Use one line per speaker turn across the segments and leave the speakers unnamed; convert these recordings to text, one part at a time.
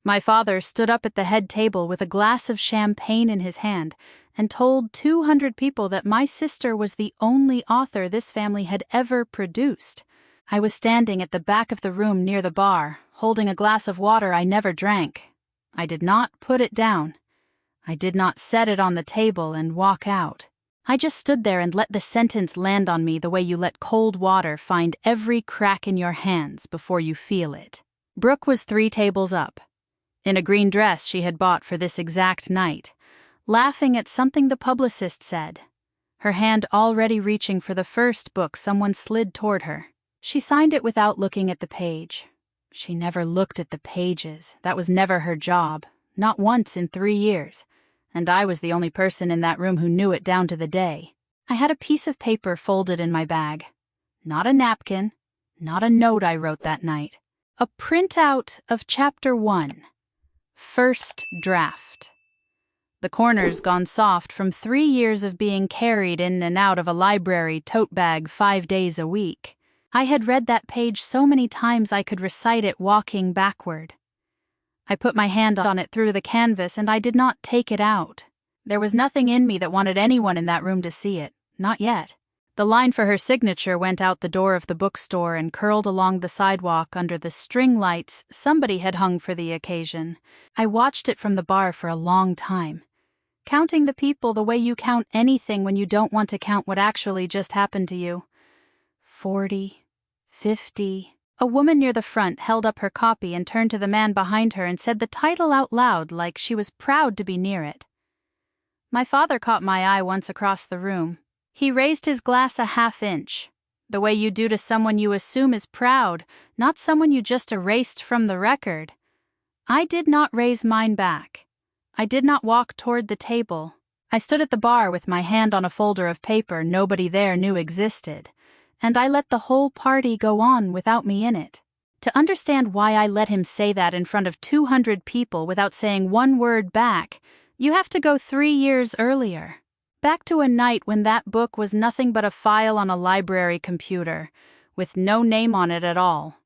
My father stood up at the head table with a glass of champagne in his hand and told 200 people that my sister was the only author this family had ever produced. I was standing at the back of the room near the bar, holding a glass of water I never drank. I did not put it down. I did not set it on the table and walk out. I just stood there and let the sentence land on me the way you let cold water find every crack in your hands before you feel it. Brooke was 3 tables up, in a green dress she had bought for this exact night, laughing at something the publicist said, her hand already reaching for the first book someone slid toward her. She signed it without looking at the page. She never looked at the pages. That was never her job, not once in 3 years. And I was the only person in that room who knew it down to the day. I had a piece of paper folded in my bag. Not a napkin, not a note I wrote that night. A printout of Chapter 1. First draft. The corner's gone soft from 3 years of being carried in and out of a library tote bag 5 days a week. I had read that page so many times I could recite it walking backward. I put my hand on it through the canvas and I did not take it out. There was nothing in me that wanted anyone in that room to see it, not yet. The line for her signature went out the door of the bookstore and curled along the sidewalk under the string lights somebody had hung for the occasion. I watched it from the bar for a long time, counting the people the way you count anything when you don't want to count what actually just happened to you. 40, 50... A woman near the front held up her copy and turned to the man behind her and said the title out loud like she was proud to be near it. My father caught my eye once across the room. He raised his glass a half-inch, the way you do to someone you assume is proud, not someone you just erased from the record. I did not raise mine back. I did not walk toward the table. I stood at the bar with my hand on a folder of paper nobody there knew existed. And I let the whole party go on without me in it. To understand why I let him say that in front of 200 people without saying one word back, you have to go 3 years earlier. Back to a night when that book was nothing but a file on a library computer, with no name on it at all.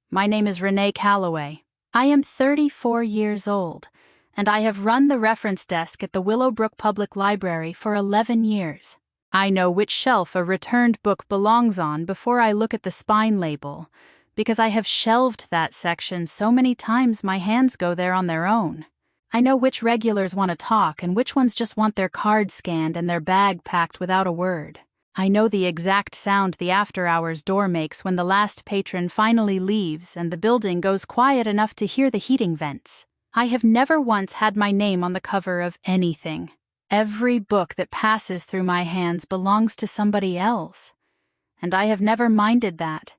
My name is Renee Calloway. I am 34 years old, and I have run the reference desk at the Willowbrook Public Library for 11 years. I know which shelf a returned book belongs on before I look at the spine label, because I have shelved that section so many times my hands go there on their own. I know which regulars want to talk and which ones just want their card scanned and their bag packed without a word. I know the exact sound the after-hours door makes when the last patron finally leaves and the building goes quiet enough to hear the heating vents. I have never once had my name on the cover of anything. Every book that passes through my hands belongs to somebody else. And I have never minded that,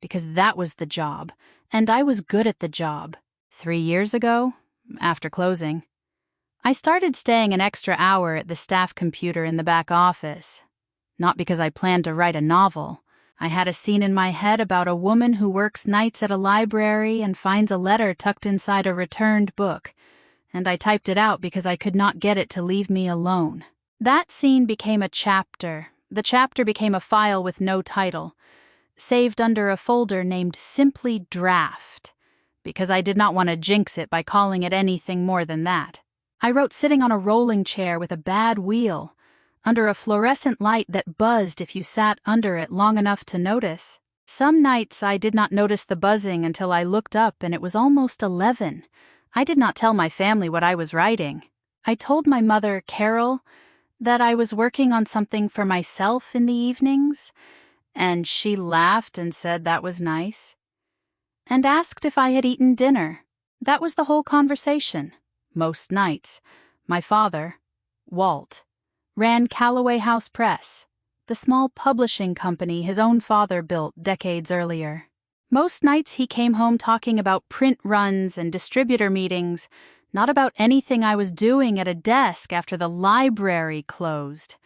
because that was the job, and I was good at the job. 3 years ago, after closing, I started staying an extra hour at the staff computer in the back office. Not because I planned to write a novel. I had a scene in my head about a woman who works nights at a library and finds a letter tucked inside a returned book, and I typed it out because I could not get it to leave me alone. That scene became a chapter. The chapter became a file with no title, saved under a folder named Simply Draft, because I did not want to jinx it by calling it anything more than that. I wrote sitting on a rolling chair with a bad wheel, under a fluorescent light that buzzed if you sat under it long enough to notice. Some nights I did not notice the buzzing until I looked up and it was almost 11. I did not tell my family what I was writing. I told my mother, Carol, that I was working on something for myself in the evenings, and she laughed and said that was nice, and asked if I had eaten dinner. That was the whole conversation. Most nights, my father, Walt, ran Calloway House Press, the small publishing company his own father built decades earlier. Most nights he came home talking about print runs and distributor meetings, not about anything I was doing at a desk after the library closed.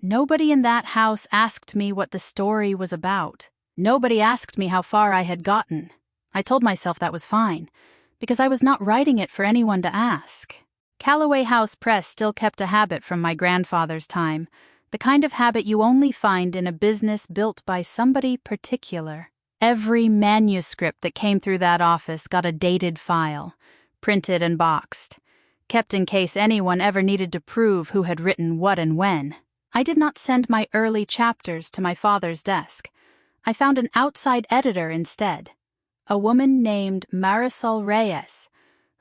Nobody in that house asked me what the story was about. Nobody asked me how far I had gotten. I told myself that was fine, because I was not writing it for anyone to ask. Calloway House Press still kept a habit from my grandfather's time, the kind of habit you only find in a business built by somebody particular. Every manuscript that came through that office got a dated file, printed and boxed, kept in case anyone ever needed to prove who had written what and when. I did not send my early chapters to my father's desk. I found an outside editor instead, a woman named Marisol Reyes,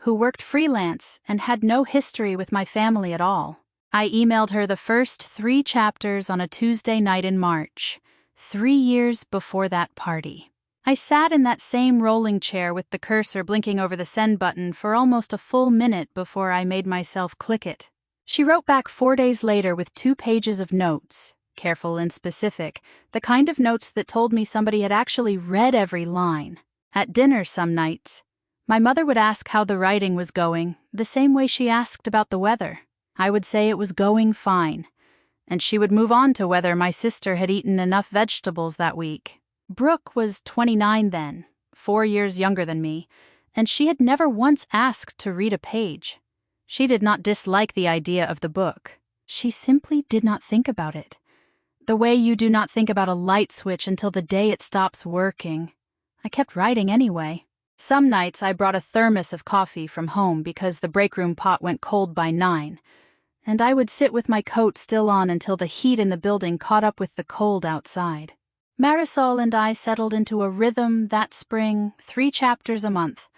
who worked freelance and had no history with my family at all. I emailed her the first 3 chapters on a Tuesday night in March, 3 years before that party. I sat in that same rolling chair with the cursor blinking over the send button for almost a full minute before I made myself click it. She wrote back 4 days later with 2 pages of notes, careful and specific, the kind of notes that told me somebody had actually read every line. At dinner some nights, my mother would ask how the writing was going, the same way she asked about the weather. I would say it was going fine, and she would move on to whether my sister had eaten enough vegetables that week. Brooke was 29 then, 4 years younger than me, and she had never once asked to read a page. She did not dislike the idea of the book. She simply did not think about it. The way you do not think about a light switch until the day it stops working. I kept writing anyway. Some nights I brought a thermos of coffee from home because the break room pot went cold by 9, and I would sit with my coat still on until the heat in the building caught up with the cold outside. Marisol and I settled into a rhythm that spring, 3 chapters a month,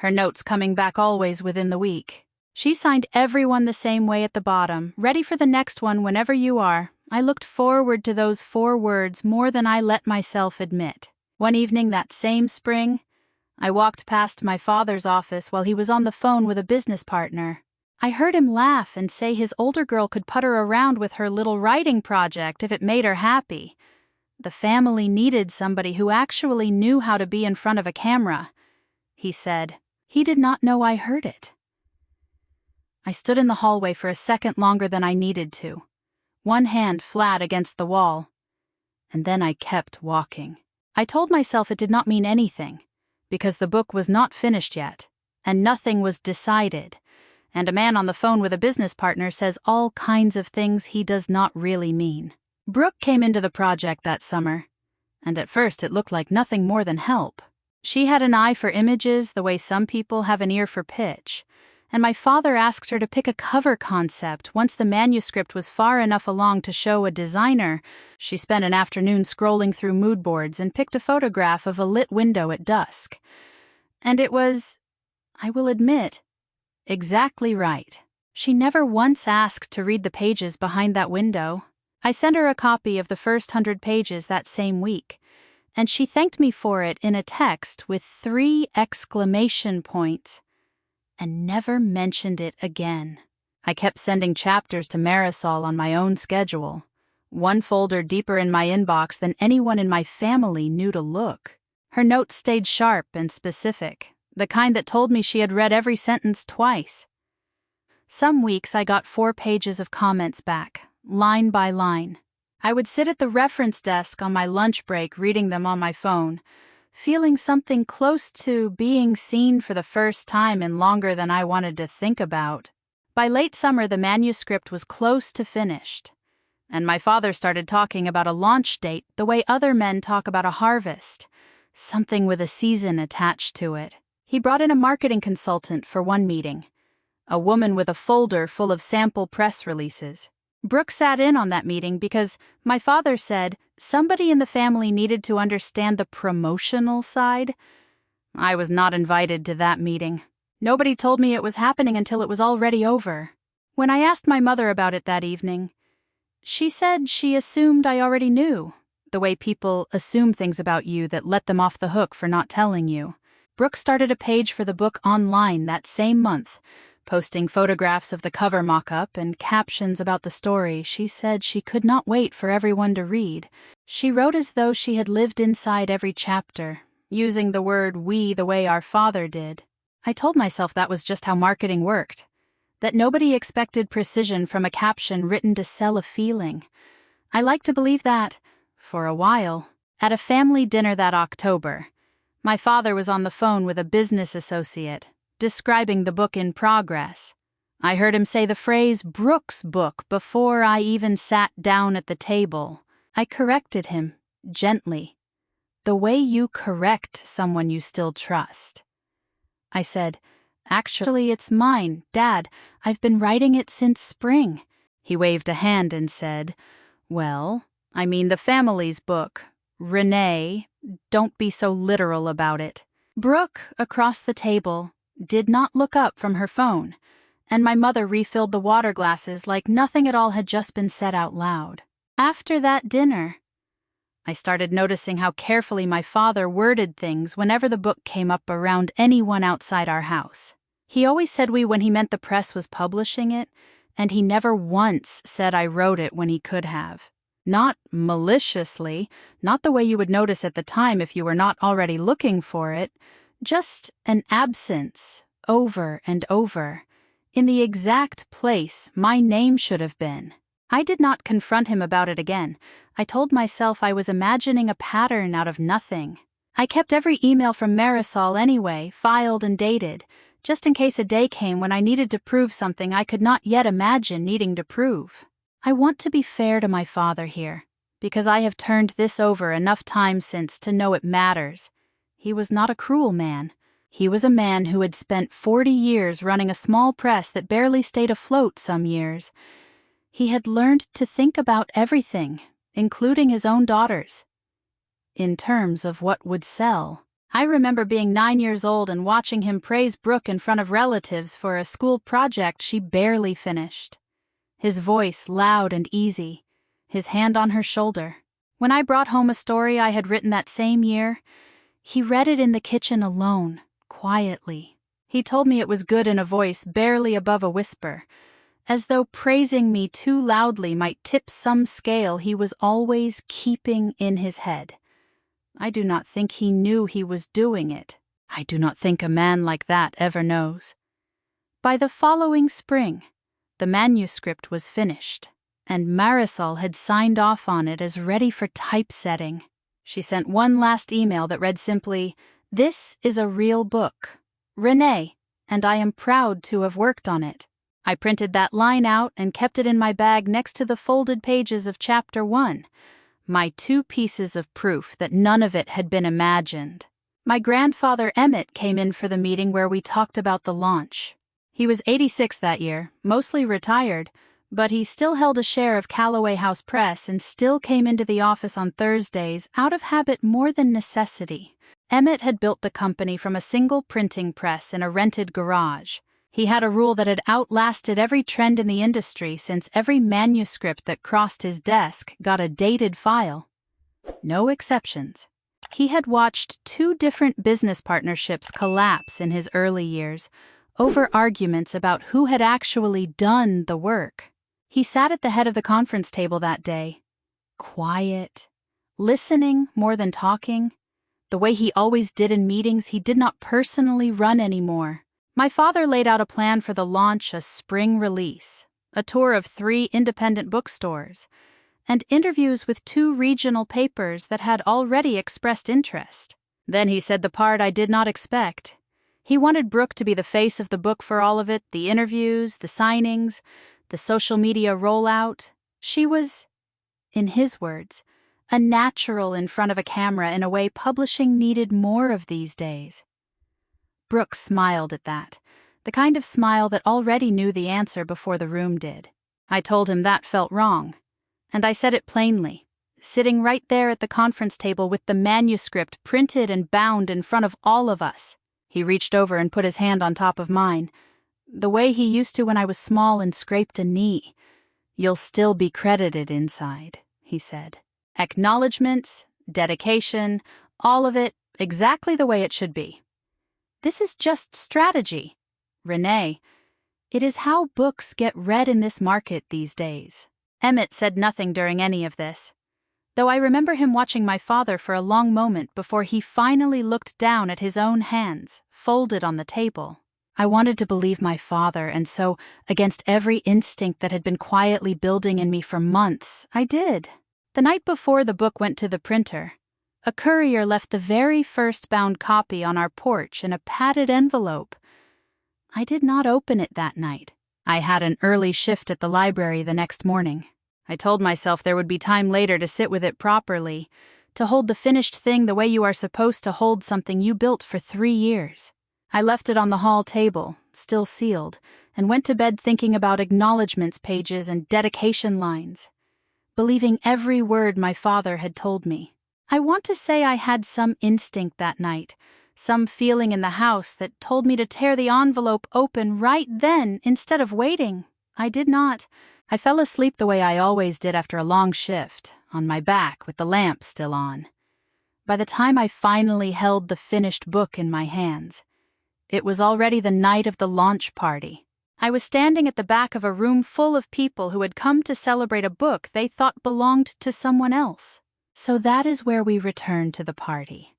her notes coming back always within the week. She signed everyone the same way at the bottom, ready for the next one whenever you are. I looked forward to those 4 words more than I let myself admit. One evening that same spring, I walked past my father's office while he was on the phone with a business partner. I heard him laugh and say his older girl could putter around with her little writing project if it made her happy. The family needed somebody who actually knew how to be in front of a camera, he said. He did not know I heard it. I stood in the hallway for a second longer than I needed to, one hand flat against the wall, and then I kept walking. I told myself it did not mean anything, because the book was not finished yet, and nothing was decided, and a man on the phone with a business partner says all kinds of things he does not really mean. Brooke came into the project that summer, and at first it looked like nothing more than help. She had an eye for images the way some people have an ear for pitch, and my father asked her to pick a cover concept once the manuscript was far enough along to show a designer. She spent an afternoon scrolling through mood boards and picked a photograph of a lit window at dusk. And it was, I will admit, exactly right. She never once asked to read the pages behind that window. I sent her a copy of the first 100 pages that same week, and she thanked me for it in a text with 3 exclamation points, and never mentioned it again. I kept sending chapters to Marisol on my own schedule, one folder deeper in my inbox than anyone in my family knew to look. Her notes stayed sharp and specific, the kind that told me she had read every sentence twice. Some weeks I got 4 pages of comments back, line by line. I would sit at the reference desk on my lunch break reading them on my phone, feeling something close to being seen for the first time in longer than I wanted to think about. By late summer, the manuscript was close to finished, and my father started talking about a launch date the way other men talk about a harvest, something with a season attached to it. He brought in a marketing consultant for one meeting, a woman with a folder full of sample press releases. Brooke sat in on that meeting because my father said somebody in the family needed to understand the promotional side. I was not invited to that meeting. Nobody told me it was happening until it was already over. When I asked my mother about it that evening, she said she assumed I already knew, the way people assume things about you that let them off the hook for not telling you. Brooke started a page for the book online that same month, posting photographs of the cover mock-up and captions about the story. She said she could not wait for everyone to read. She wrote as though she had lived inside every chapter, using the word we the way our father did. I told myself that was just how marketing worked, that nobody expected precision from a caption written to sell a feeling. I like to believe that, for a while. At a family dinner that October, my father was on the phone with a business associate, describing the book in progress. I heard him say the phrase Brooke's book before I even sat down at the table. I corrected him, gently, the way you correct someone you still trust. I said, Actually, it's mine, Dad. I've been writing it since spring. He waved a hand and said, Well, I mean the family's book. Renee, don't be so literal about it. Brooke, across the table, did not look up from her phone, and my mother refilled the water glasses like nothing at all had just been said out loud. After that dinner, I started noticing how carefully my father worded things whenever the book came up around anyone outside our house. He always said we when he meant the press was publishing it, and he never once said I wrote it when he could have. Not maliciously, not the way you would notice at the time if you were not already looking for it, just an absence, over and over, in the exact place my name should have been. I did not confront him about it again. I told myself I was imagining a pattern out of nothing. I kept every email from Marisol anyway, filed and dated, just in case a day came when I needed to prove something I could not yet imagine needing to prove. I want to be fair to my father here, because I have turned this over enough times since to know it matters. He was not a cruel man. He was a man who had spent 40 years running a small press that barely stayed afloat some years. He had learned to think about everything, including his own daughters, in terms of what would sell. I remember being 9 years old and watching him praise Brooke in front of relatives for a school project she barely finished. His voice loud and easy, his hand on her shoulder. When I brought home a story I had written that same year, he read it in the kitchen alone, quietly. He told me it was good in a voice barely above a whisper, as though praising me too loudly might tip some scale he was always keeping in his head. I do not think he knew he was doing it. I do not think a man like that ever knows. By the following spring, the manuscript was finished, and Marisol had signed off on it as ready for typesetting. She sent one last email that read simply, "This is a real book. Renee, and I am proud to have worked on it." I printed that line out and kept it in my bag next to the folded pages of Chapter 1, my 2 pieces of proof that none of it had been imagined. My grandfather Emmett came in for the meeting where we talked about the launch. He was 86 that year, mostly retired, but he still held a share of Callaway House Press and still came into the office on Thursdays out of habit more than necessity. Emmett had built the company from a single printing press in a rented garage. He had a rule that had outlasted every trend in the industry since every manuscript that crossed his desk got a dated file. No exceptions. He had watched 2 different business partnerships collapse in his early years over arguments about who had actually done the work. He sat at the head of the conference table that day, quiet, listening more than talking. The way he always did in meetings he did not personally run anymore. My father laid out a plan for the launch, a spring release, a tour of 3 independent bookstores, and interviews with 2 regional papers that had already expressed interest. Then he said the part I did not expect. He wanted Brooke to be the face of the book for all of it, the interviews, the signings, the social media rollout. She was, in his words, a natural in front of a camera in a way publishing needed more of these days. Brooke smiled at that, the kind of smile that already knew the answer before the room did. I told him that felt wrong, and I said it plainly, sitting right there at the conference table with the manuscript printed and bound in front of all of us. He reached over and put his hand on top of mine, the way he used to when I was small and scraped a knee. "You'll still be credited inside," he said. "Acknowledgements, dedication, all of it, exactly the way it should be. This is just strategy, Renee. It is how books get read in this market these days." Emmett said nothing during any of this, though I remember him watching my father for a long moment before he finally looked down at his own hands, folded on the table. I wanted to believe my father, and so, against every instinct that had been quietly building in me for months, I did. The night before the book went to the printer, a courier left the very first bound copy on our porch in a padded envelope. I did not open it that night. I had an early shift at the library the next morning. I told myself there would be time later to sit with it properly, to hold the finished thing the way you are supposed to hold something you built for 3 years. I left it on the hall table, still sealed, and went to bed thinking about acknowledgments pages and dedication lines, believing every word my father had told me. I want to say I had some instinct that night, some feeling in the house that told me to tear the envelope open right then instead of waiting. I did not. I fell asleep the way I always did after a long shift, on my back with the lamp still on. By the time I finally held the finished book in my hands, it was already the night of the launch party. I was standing at the back of a room full of people who had come to celebrate a book they thought belonged to someone else. So that is where we returned to the party.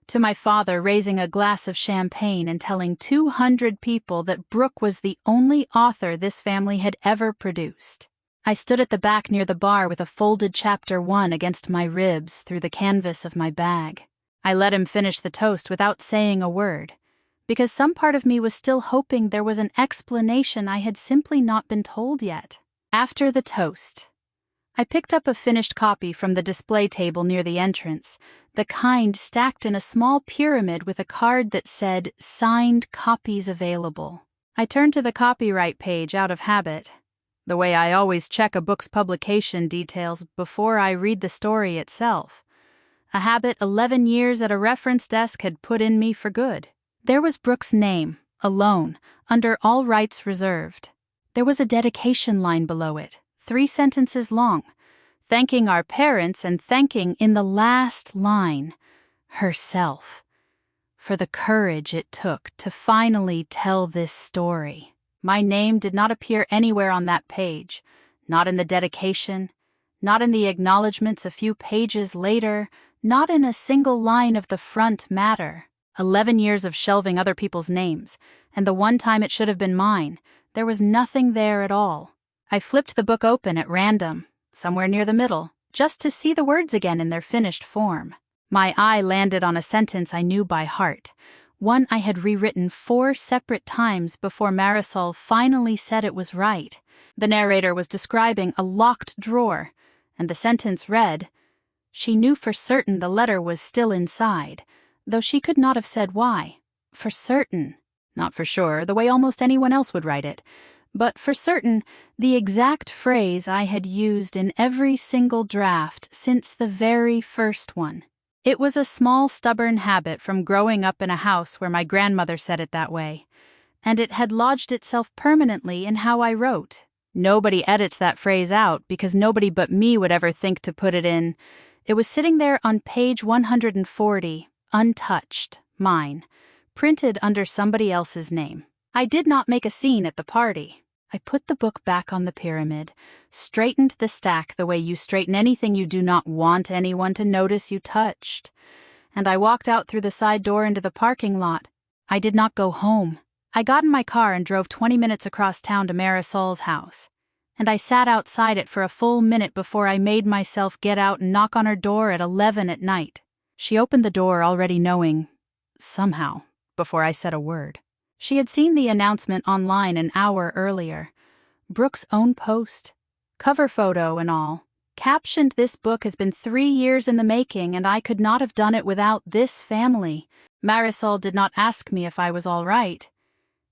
To my father raising a glass of champagne and telling 200 people that Brooke was the only author this family had ever produced. I stood at the back near the bar with a folded chapter 1 against my ribs through the canvas of my bag. I let him finish the toast without saying a word, because some part of me was still hoping there was an explanation I had simply not been told yet. After the toast, I picked up a finished copy from the display table near the entrance, the kind stacked in a small pyramid with a card that said, "Signed copies available." I turned to the copyright page out of habit, the way I always check a book's publication details before I read the story itself, a habit 11 years at a reference desk had put in me for good. There was Brooke's name, alone, under all rights reserved. There was a dedication line below it, 3 sentences long, thanking our parents and thanking, in the last line, herself, for the courage it took to finally tell this story. My name did not appear anywhere on that page, not in the dedication, not in the acknowledgments a few pages later, not in a single line of the front matter. 11 years of shelving other people's names, and the one time it should have been mine, there was nothing there at all. I flipped the book open at random, somewhere near the middle, just to see the words again in their finished form. My eye landed on a sentence I knew by heart, one I had rewritten 4 separate times before Marisol finally said it was right. The narrator was describing a locked drawer, and the sentence read, "She knew for certain the letter was still inside, though she could not have said why. For certain, not for sure, the way almost anyone else would write it, but for certain, the exact phrase I had used in every single draft since the very first one. It was a small, stubborn habit from growing up in a house where my grandmother said it that way, and it had lodged itself permanently in how I wrote. Nobody edits that phrase out because nobody but me would ever think to put it in. It was sitting there on page 140, untouched, mine, printed under somebody else's name. I did not make a scene at the party. I put the book back on the pyramid, straightened the stack the way you straighten anything you do not want anyone to notice you touched, and I walked out through the side door into the parking lot. I did not go home. I got in my car and drove 20 minutes across town to Marisol's house, and I sat outside it for a full minute before I made myself get out and knock on her door at 11 at night. She opened the door already knowing, somehow, before I said a word. She had seen the announcement online an hour earlier. Brooke's own post, cover photo and all, captioned, "This book has been 3 years in the making and I could not have done it without this family." Marisol did not ask me if I was all right.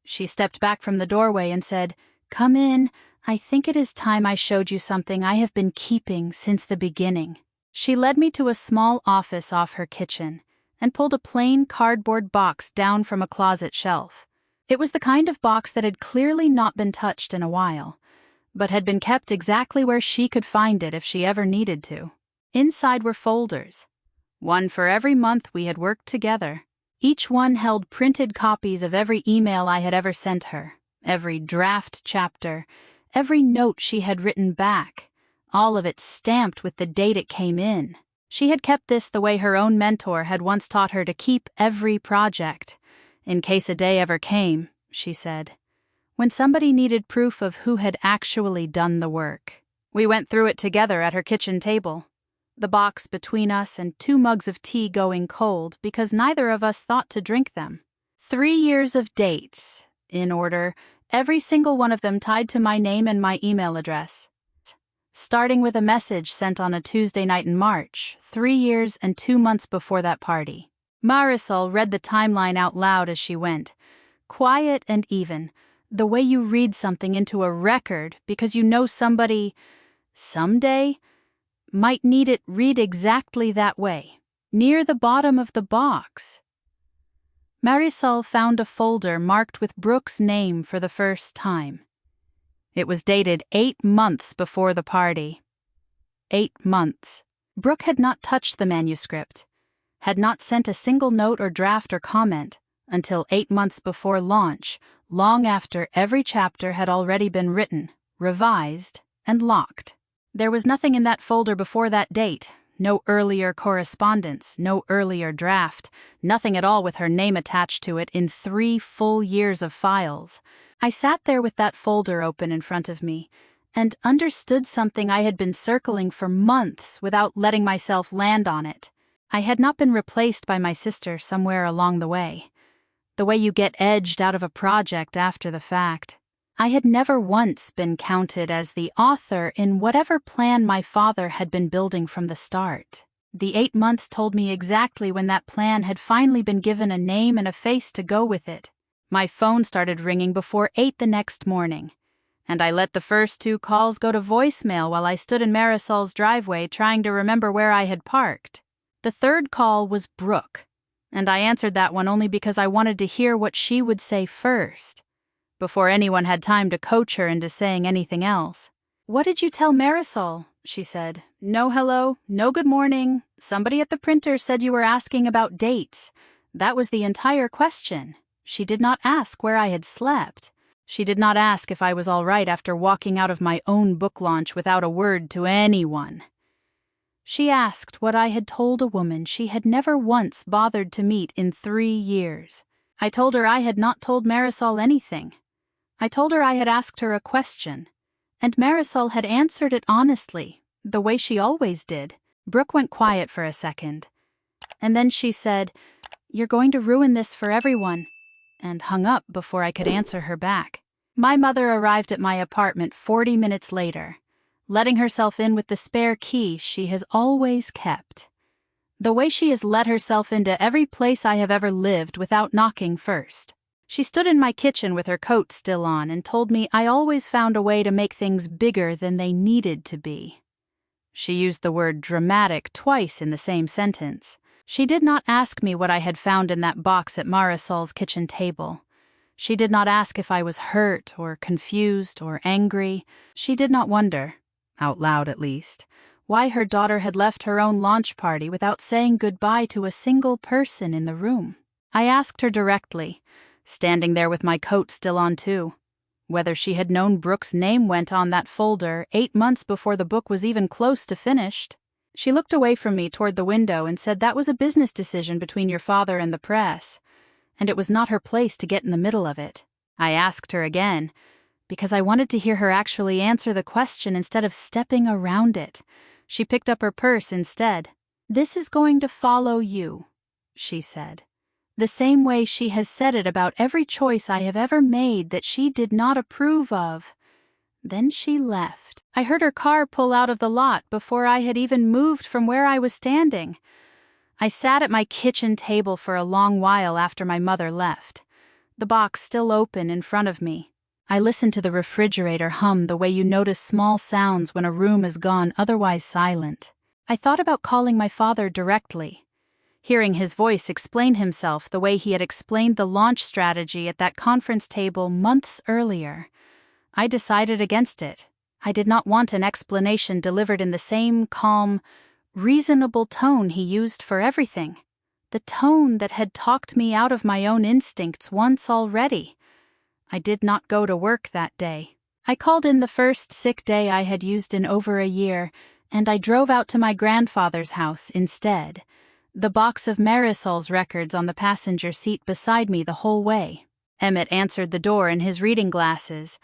She stepped back from the doorway and said, "Come in. I think it is time I showed you something I have been keeping since the beginning." She led me to a small office off her kitchen and pulled a plain cardboard box down from a closet shelf. It was the kind of box that had clearly not been touched in a while, but had been kept exactly where she could find it if she ever needed to. Inside were folders, one for every month we had worked together. Each one held printed copies of every email I had ever sent her, every draft chapter, every note she had written back, all of it stamped with the date it came in. She had kept this the way her own mentor had once taught her to keep every project, in case a day ever came, she said, when somebody needed proof of who had actually done the work. We went through it together at her kitchen table, the box between us and 2 mugs of tea going cold because neither of us thought to drink them. 3 years of dates, in order, every single one of them tied to my name and my email address. Starting with a message sent on a Tuesday night in March, 3 years and 2 months before that party. Marisol read the timeline out loud as she went, quiet and even, the way you read something into a record because you know somebody, someday, might need it read exactly that way, near the bottom of the box. Marisol found a folder marked with Brooke's name for the first time. It was dated 8 months before the party. 8 months. Brooke had not touched the manuscript, had not sent a single note or draft or comment until 8 months before launch, long after every chapter had already been written, revised, and locked. There was nothing in that folder before that date, no earlier correspondence, no earlier draft, nothing at all with her name attached to it in 3 full years of files. I sat there with that folder open in front of me and understood something I had been circling for months without letting myself land on it. I had not been replaced by my sister somewhere along the way you get edged out of a project after the fact. I had never once been counted as the author in whatever plan my father had been building from the start. The 8 months told me exactly when that plan had finally been given a name and a face to go with it. My phone started ringing before 8 the next morning, and I let the first 2 calls go to voicemail while I stood in Marisol's driveway trying to remember where I had parked. The 3rd call was Brooke, and I answered that one only because I wanted to hear what she would say first, before anyone had time to coach her into saying anything else. "What did you tell Marisol?" she said. "No hello, no good morning. Somebody at the printer said you were asking about dates. That was the entire question. She did not ask where I had slept. She did not ask if I was all right after walking out of my own book launch without a word to anyone. She asked what I had told a woman she had never once bothered to meet in 3 years. I told her I had not told Marisol anything. I told her I had asked her a question, and Marisol had answered it honestly, the way she always did." Brooke went quiet for a second, and then she said, "You're going to ruin this for everyone," and hung up before I could answer her back. My mother arrived at my apartment 40 minutes later, letting herself in with the spare key she has always kept. The way she has let herself into every place I have ever lived without knocking first. She stood in my kitchen with her coat still on and told me I always found a way to make things bigger than they needed to be. She used the word dramatic twice in the same sentence. She did not ask me what I had found in that box at Marisol's kitchen table. She did not ask if I was hurt or confused or angry. She did not wonder, out loud at least, why her daughter had left her own launch party without saying goodbye to a single person in the room. I asked her directly, standing there with my coat still on too, whether she had known Brooke's name went on that folder 8 months before the book was even close to finished. She looked away from me toward the window and said that was a business decision between your father and the press, and it was not her place to get in the middle of it. I asked her again, because I wanted to hear her actually answer the question instead of stepping around it. She picked up her purse instead. "This is going to follow you," she said. "The same way she has said it about every choice I have ever made that she did not approve of." Then she left. I heard her car pull out of the lot before I had even moved from where I was standing. I sat at my kitchen table for a long while after my mother left, the box still open in front of me. I listened to the refrigerator hum the way you notice small sounds when a room is gone otherwise silent. I thought about calling my father directly, hearing his voice explain himself the way he had explained the launch strategy at that conference table months earlier. I decided against it. I did not want an explanation delivered in the same calm, reasonable tone he used for everything. The tone that had talked me out of my own instincts once already. I did not go to work that day. I called in the first sick day I had used in over a year, and I drove out to my grandfather's house instead, the box of Marisol's records on the passenger seat beside me the whole way. Emmett answered the door in his reading glasses,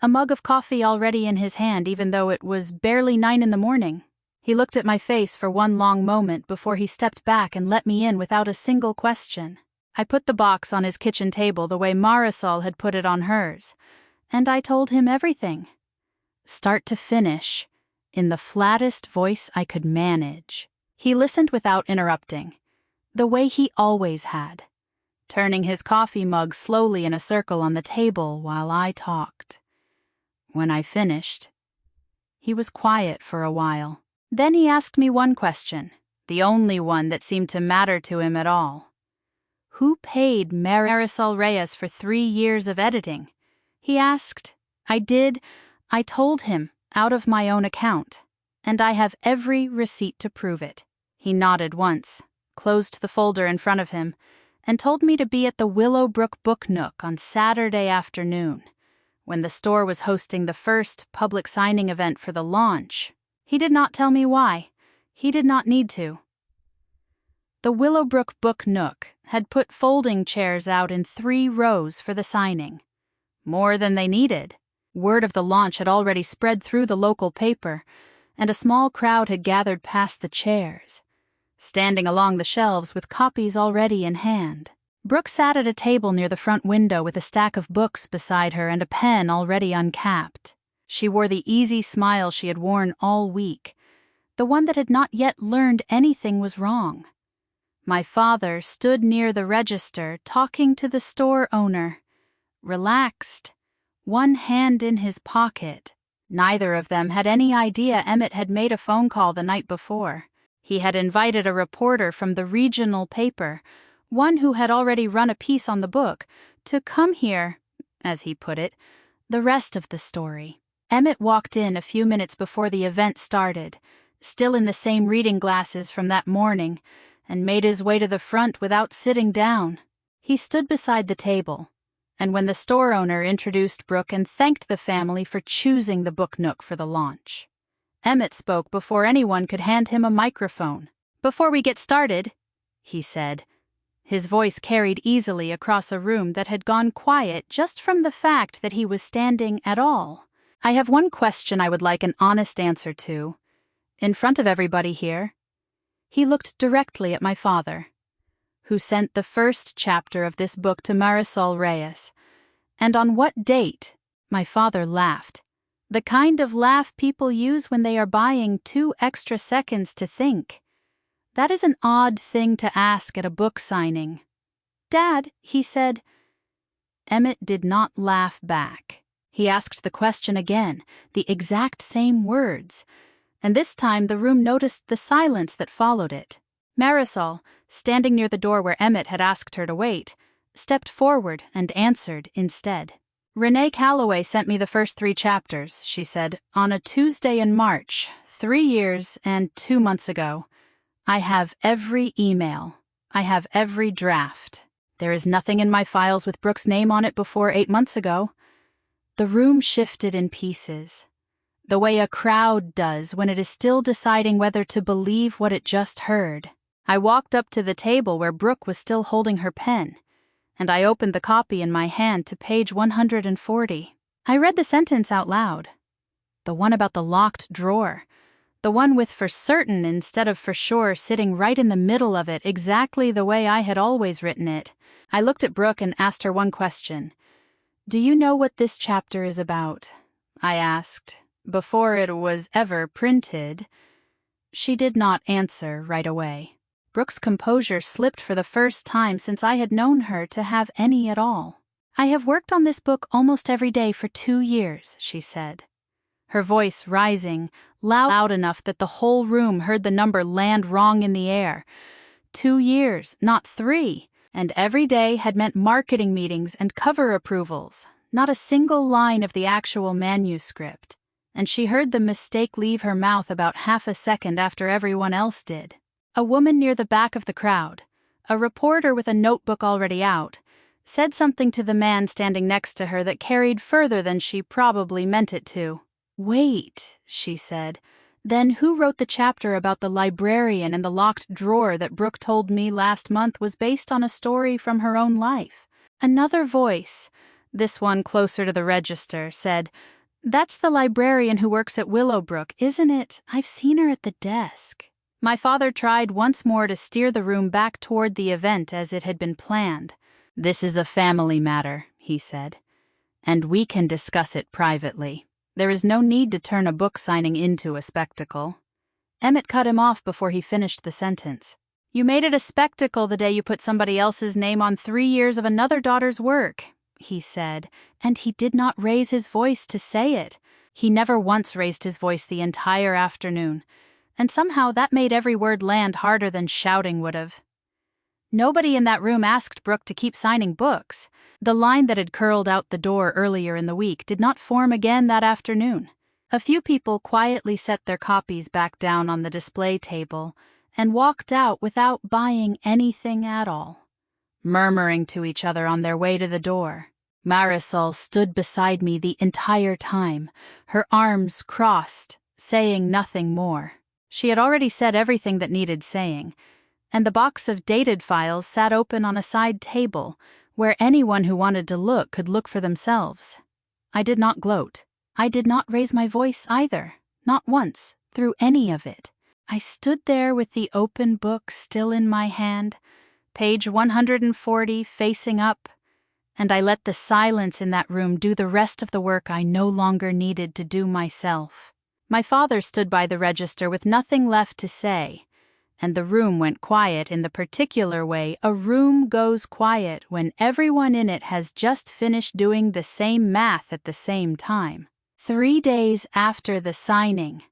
a mug of coffee already in his hand even though it was barely 9 in the morning. He looked at my face for one long moment before he stepped back and let me in without a single question. I put the box on his kitchen table the way Marisol had put it on hers, and I told him everything, start to finish, in the flattest voice I could manage. He listened without interrupting, the way he always had, turning his coffee mug slowly in a circle on the table while I talked. When I finished, he was quiet for a while. Then he asked me one question, the only one that seemed to matter to him at all. Who paid Marisol Reyes for 3 years of editing? He asked. I did. I told him, out of my own account. And I have every receipt to prove it. He nodded once, closed the folder in front of him, and told me to be at the Willowbrook Book Nook on Saturday afternoon, when the store was hosting the first public signing event for the launch. He did not tell me why. He did not need to. The Willowbrook Book Nook had put folding chairs out in 3 rows for the signing. More than they needed. Word of the launch had already spread through the local paper, and a small crowd had gathered past the chairs, standing along the shelves with copies already in hand. Brooke sat at a table near the front window with a stack of books beside her and a pen already uncapped. She wore the easy smile she had worn all week, the one that had not yet learned anything was wrong. My father stood near the register talking to the store owner, relaxed, one hand in his pocket. Neither of them had any idea Emmett had made a phone call the night before. He had invited a reporter from the regional paper, one who had already run a piece on the book, to come here, as he put it, the rest of the story. Emmett walked in a few minutes before the event started, still in the same reading glasses from that morning, and made his way to the front without sitting down. He stood beside the table, and when the store owner introduced Brooke and thanked the family for choosing the Book Nook for the launch, Emmett spoke before anyone could hand him a microphone. "Before we get started," he said. His voice carried easily across a room that had gone quiet just from the fact that he was standing at all. "I have one question I would like an honest answer to. In front of everybody here." He looked directly at my father, who sent the first chapter of this book to Marisol Reyes. "And on what date?" My father laughed. The kind of laugh people use when they are buying 2 extra seconds to think. That is an odd thing to ask at a book signing. "Dad," he said. Emmett did not laugh back. He asked the question again, the exact same words, and this time the room noticed the silence that followed it. Marisol, standing near the door where Emmett had asked her to wait, stepped forward and answered instead. "Renee Calloway sent me the first 3 chapters," she said, "on a Tuesday in March, 3 years and 2 months ago. I have every email. I have every draft. There is nothing in my files with Brooke's name on it before 8 months ago." The room shifted in pieces, the way a crowd does when it is still deciding whether to believe what it just heard. I walked up to the table where Brooke was still holding her pen, and I opened the copy in my hand to page 140. I read the sentence out loud. The one about the locked drawer. The one with "for certain" instead of "for sure" sitting right in the middle of it, exactly the way I had always written it. I looked at Brooke and asked her one question. "Do you know what this chapter is about?" I asked, before it was ever printed. She did not answer right away. Brooke's composure slipped for the first time since I had known her to have any at all. "I have worked on this book almost every day for 2 years, she said, her voice rising, loud enough that the whole room heard the number land wrong in the air. 2 years, not 3, and every day had meant marketing meetings and cover approvals, not a single line of the actual manuscript, and she heard the mistake leave her mouth about half a second after everyone else did. A woman near the back of the crowd, a reporter with a notebook already out, said something to the man standing next to her that carried further than she probably meant it to. "Wait," she said, "then who wrote the chapter about the librarian and the locked drawer that Brooke told me last month was based on a story from her own life?" Another voice, this one closer to the register, said, "That's the librarian who works at Willowbrook, isn't it? I've seen her at the desk." My father tried once more to steer the room back toward the event as it had been planned. "This is a family matter," he said, "and we can discuss it privately. There is no need to turn a book signing into a spectacle." Emmett cut him off before he finished the sentence. "You made it a spectacle the day you put somebody else's name on 3 years of another daughter's work," he said, and he did not raise his voice to say it. He never once raised his voice the entire afternoon, and somehow that made every word land harder than shouting would have. Nobody in that room asked Brooke to keep signing books. The line that had curled out the door earlier in the week did not form again that afternoon. A few people quietly set their copies back down on the display table and walked out without buying anything at all, murmuring to each other on their way to the door. Marisol stood beside me the entire time, her arms crossed, saying nothing more. She had already said everything that needed saying, and the box of dated files sat open on a side table where anyone who wanted to look could look for themselves. I did not gloat. I did not raise my voice either, not once, through any of it. I stood there with the open book still in my hand, page 140 facing up, and I let the silence in that room do the rest of the work I no longer needed to do myself. My father stood by the register with nothing left to say, and the room went quiet in the particular way a room goes quiet when everyone in it has just finished doing the same math at the same time. 3 days after the signing,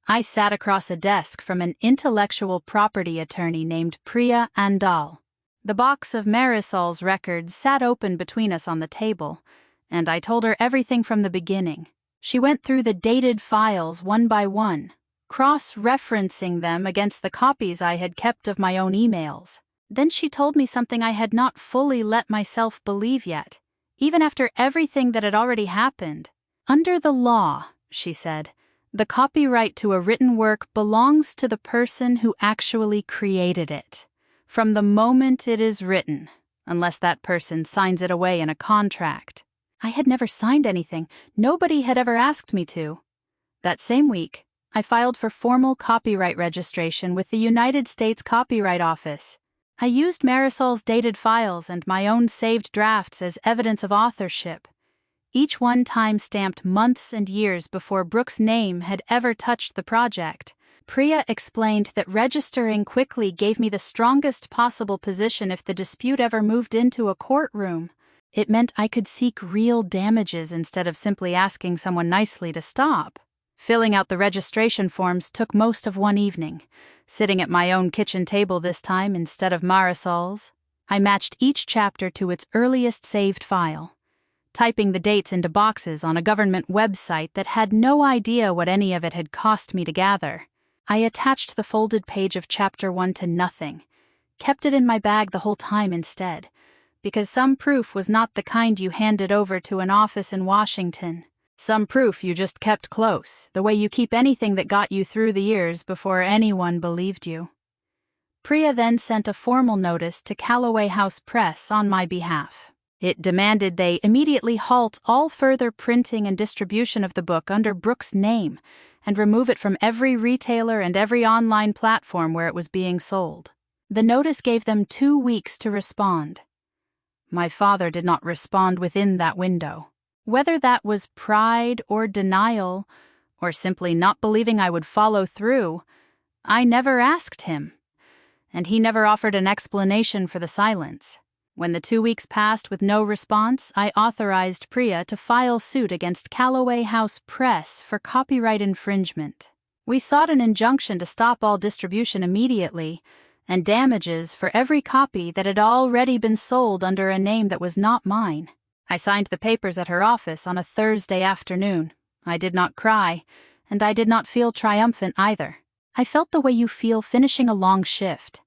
I sat across a desk from an intellectual property attorney named Priya Andal. The box of Marisol's records sat open between us on the table, and I told her everything from the beginning. She went through the dated files one by one, cross-referencing them against the copies I had kept of my own emails. Then she told me something I had not fully let myself believe yet, even after everything that had already happened. Under the law, she said, the copyright to a written work belongs to the person who actually created it, from the moment it is written, unless that person signs it away in a contract. I had never signed anything. Nobody had ever asked me to. That same week, I filed for formal copyright registration with the United States Copyright Office. I used Marisol's dated files and my own saved drafts as evidence of authorship, each one time-stamped months and years before Brooke's name had ever touched the project. Priya explained that registering quickly gave me the strongest possible position if the dispute ever moved into a courtroom. It meant I could seek real damages instead of simply asking someone nicely to stop. Filling out the registration forms took most of one evening, sitting at my own kitchen table this time instead of Marisol's. I matched each chapter to its earliest saved file, typing the dates into boxes on a government website that had no idea what any of it had cost me to gather. I attached the folded page of Chapter 1 to nothing, kept it in my bag the whole time instead, because some proof was not the kind you handed over to an office in Washington. Some proof you just kept close, the way you keep anything that got you through the years before anyone believed you. Priya then sent a formal notice to Calloway House Press on my behalf. It demanded they immediately halt all further printing and distribution of the book under Brooke's name and remove it from every retailer and every online platform where it was being sold. The notice gave them 2 weeks to respond. My father did not respond within that window. Whether that was pride or denial, or simply not believing I would follow through, I never asked him, and he never offered an explanation for the silence. When the 2 weeks passed with no response, I authorized Priya to file suit against Calloway House Press for copyright infringement. We sought an injunction to stop all distribution immediately, and damages for every copy that had already been sold under a name that was not mine. I signed the papers at her office on a Thursday afternoon. I did not cry, and I did not feel triumphant either. I felt the way you feel finishing a long shift.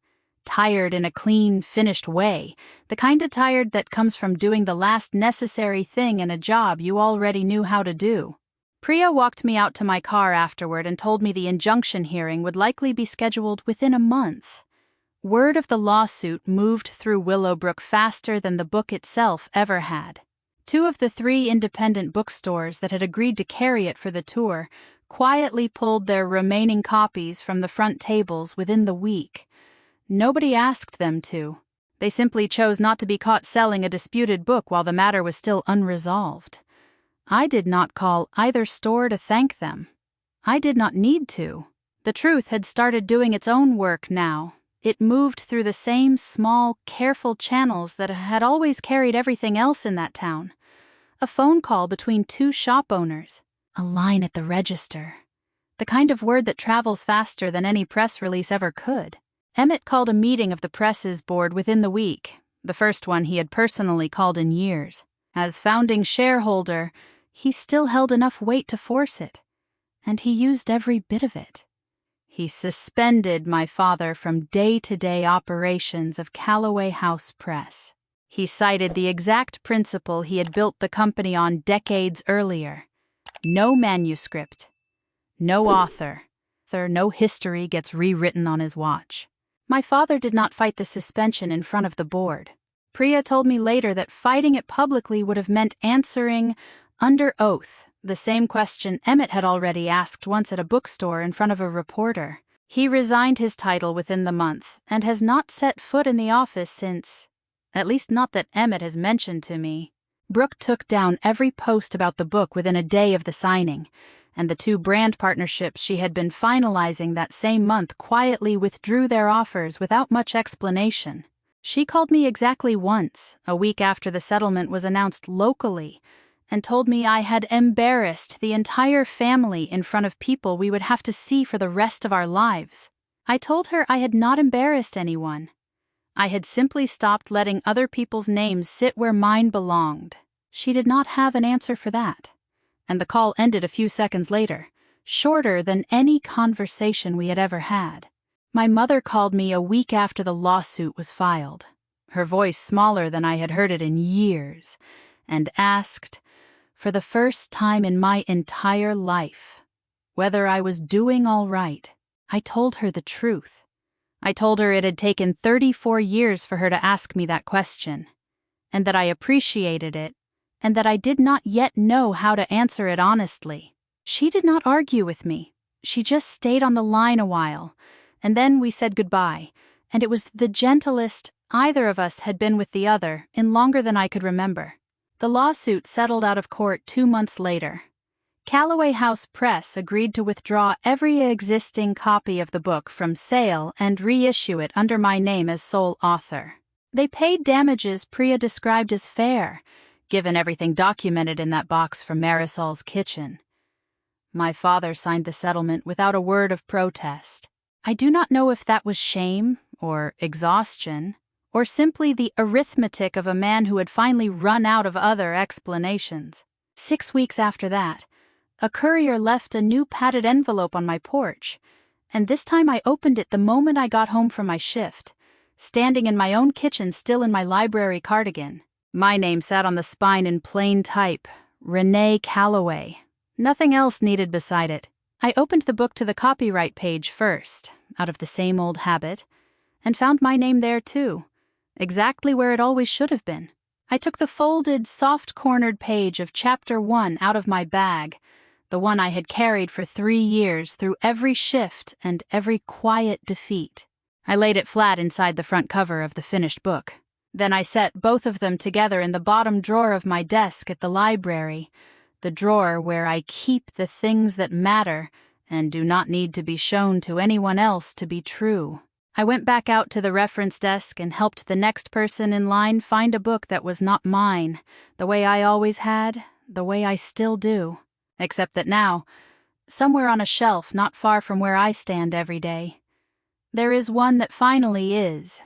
Tired in a clean, finished way, the kind of tired that comes from doing the last necessary thing in a job you already knew how to do. Priya walked me out to my car afterward and told me the injunction hearing would likely be scheduled within a month. Word of the lawsuit moved through Willowbrook faster than the book itself ever had. 2 of the 3 independent bookstores that had agreed to carry it for the tour quietly pulled their remaining copies from the front tables within the week. Nobody asked them to. They simply chose not to be caught selling a disputed book while the matter was still unresolved. I did not call either store to thank them. I did not need to. The truth had started doing its own work now, It moved through the same small, careful channels that had always carried everything else in that town. A phone call between two shop owners. A line at the register. The kind of word that travels faster than any press release ever could. Emmett called a meeting of the presses board within the week, the first one he had personally called in years. As founding shareholder, he still held enough weight to force it, and he used every bit of it. He suspended my father from day-to-day operations of Calloway House Press. He cited the exact principle he had built the company on decades earlier. No manuscript, no author, no history gets rewritten on his watch. My father did not fight the suspension in front of the board. Priya told me later that fighting it publicly would have meant answering, under oath, the same question Emmett had already asked once at a bookstore in front of a reporter. He resigned his title within the month and has not set foot in the office since, at least not that Emmett has mentioned to me. Brooke took down every post about the book within a day of the signing, and the two brand partnerships she had been finalizing that same month quietly withdrew their offers without much explanation. She called me exactly once, a week after the settlement was announced locally, and told me I had embarrassed the entire family in front of people we would have to see for the rest of our lives. I told her I had not embarrassed anyone. I had simply stopped letting other people's names sit where mine belonged. She did not have an answer for that, and the call ended a few seconds later, shorter than any conversation we had ever had. My mother called me a week after the lawsuit was filed, her voice smaller than I had heard it in years, and asked, for the first time in my entire life, whether I was doing all right. I told her the truth. I told her it had taken 34 years for her to ask me that question, and that I appreciated it, and that I did not yet know how to answer it honestly. She did not argue with me. She just stayed on the line a while, and then we said goodbye, and it was the gentlest either of us had been with the other in longer than I could remember. The lawsuit settled out of court 2 months later. Calloway House Press agreed to withdraw every existing copy of the book from sale and reissue it under my name as sole author. They paid damages Priya described as fair, given everything documented in that box from Marisol's kitchen. My father signed the settlement without a word of protest. I do not know if that was shame or exhaustion, or simply the arithmetic of a man who had finally run out of other explanations. 6 weeks after that, a courier left a new padded envelope on my porch, and this time I opened it the moment I got home from my shift, standing in my own kitchen still in my library cardigan. My name sat on the spine in plain type, Renee Calloway. Nothing else needed beside it. I opened the book to the copyright page first, out of the same old habit, and found my name there too, exactly where it always should have been. I took the folded, soft-cornered page of Chapter 1 out of my bag, the one I had carried for 3 years through every shift and every quiet defeat. I laid it flat inside the front cover of the finished book. Then I set both of them together in the bottom drawer of my desk at the library, the drawer where I keep the things that matter and do not need to be shown to anyone else to be true. I went back out to the reference desk and helped the next person in line find a book that was not mine, the way I always had, the way I still do. Except that now, somewhere on a shelf not far from where I stand every day, there is one that finally is.